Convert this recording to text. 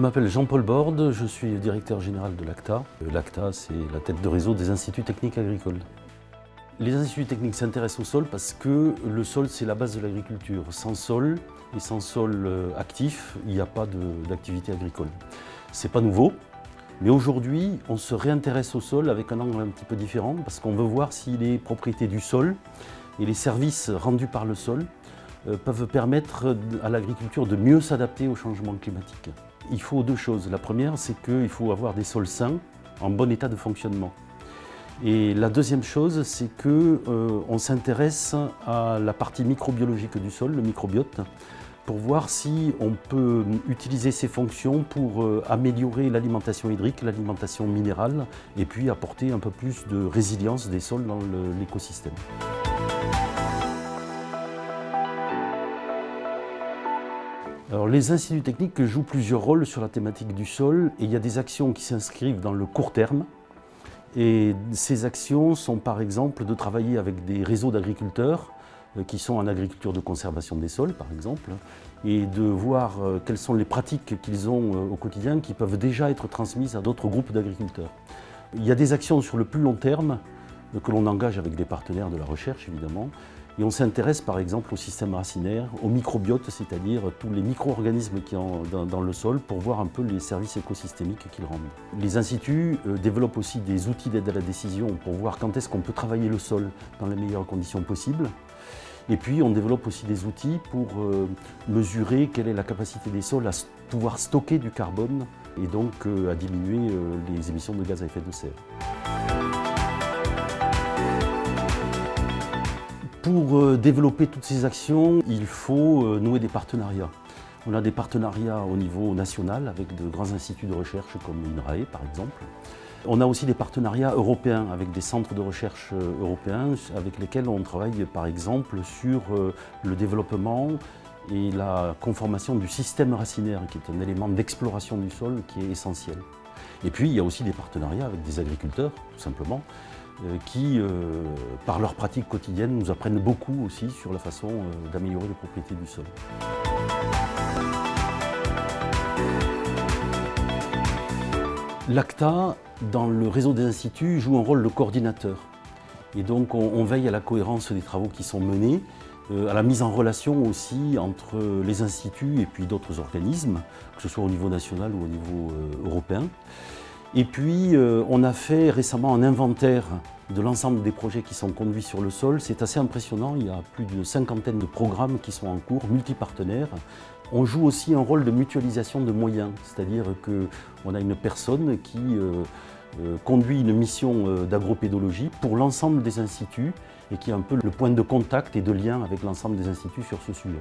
m'appelle Jean-Paul Borde, je suis directeur général de l'ACTA. L'ACTA, c'est la tête de réseau des instituts techniques agricoles. Les instituts techniques s'intéressent au sol parce que le sol, c'est la base de l'agriculture. Sans sol et sans sol actif, il n'y a pas d'activité agricole. C'est pas nouveau, mais aujourd'hui, on se réintéresse au sol avec un angle un petit peu différent parce qu'on veut voir si les propriétés du sol et les services rendus par le sol peuvent permettre à l'agriculture de mieux s'adapter au changement climatique. Il faut deux choses. La première, c'est qu'il faut avoir des sols sains, en bon état de fonctionnement. Et la deuxième chose, c'est qu'on s'intéresse à la partie microbiologique du sol, le microbiote, pour voir si on peut utiliser ces fonctions pour améliorer l'alimentation hydrique, l'alimentation minérale, et puis apporter un peu plus de résilience des sols dans l'écosystème. Alors, les instituts techniques jouent plusieurs rôles sur la thématique du sol et il y a des actions qui s'inscrivent dans le court terme. Et ces actions sont par exemple de travailler avec des réseaux d'agriculteurs qui sont en agriculture de conservation des sols par exemple et de voir quelles sont les pratiques qu'ils ont au quotidien qui peuvent déjà être transmises à d'autres groupes d'agriculteurs. Il y a des actions sur le plus long terme que l'on engage avec des partenaires de la recherche évidemment. Et on s'intéresse par exemple au système racinaire, au microbiote, c'est-à-dire tous les micro-organismes qui sont dans le sol pour voir un peu les services écosystémiques qu'ils rendent. Les instituts développent aussi des outils d'aide à la décision pour voir quand est-ce qu'on peut travailler le sol dans les meilleures conditions possibles. Et puis on développe aussi des outils pour mesurer quelle est la capacité des sols à pouvoir stocker du carbone et donc à diminuer les émissions de gaz à effet de serre. Pour développer toutes ces actions, il faut nouer des partenariats. On a des partenariats au niveau national avec de grands instituts de recherche comme l'INRAE par exemple. On a aussi des partenariats européens avec des centres de recherche européens avec lesquels on travaille par exemple sur le développement et la conformation du système racinaire qui est un élément d'exploration du sol qui est essentiel. Et puis il y a aussi des partenariats avec des agriculteurs tout simplement qui, par leurs pratiques quotidiennes, nous apprennent beaucoup aussi sur la façon d'améliorer les propriétés du sol. L'ACTA, dans le réseau des instituts, joue un rôle de coordinateur. Et donc on veille à la cohérence des travaux qui sont menés, à la mise en relation aussi entre les instituts et puis d'autres organismes, que ce soit au niveau national ou au niveau européen. Et puis, on a fait récemment un inventaire de l'ensemble des projets qui sont conduits sur le sol. C'est assez impressionnant, il y a plus d'une cinquantaine de programmes qui sont en cours, multipartenaires. On joue aussi un rôle de mutualisation de moyens, c'est-à-dire qu'on a une personne qui conduit une mission d'agropédologie pour l'ensemble des instituts et qui est un peu le point de contact et de lien avec l'ensemble des instituts sur ce sujet.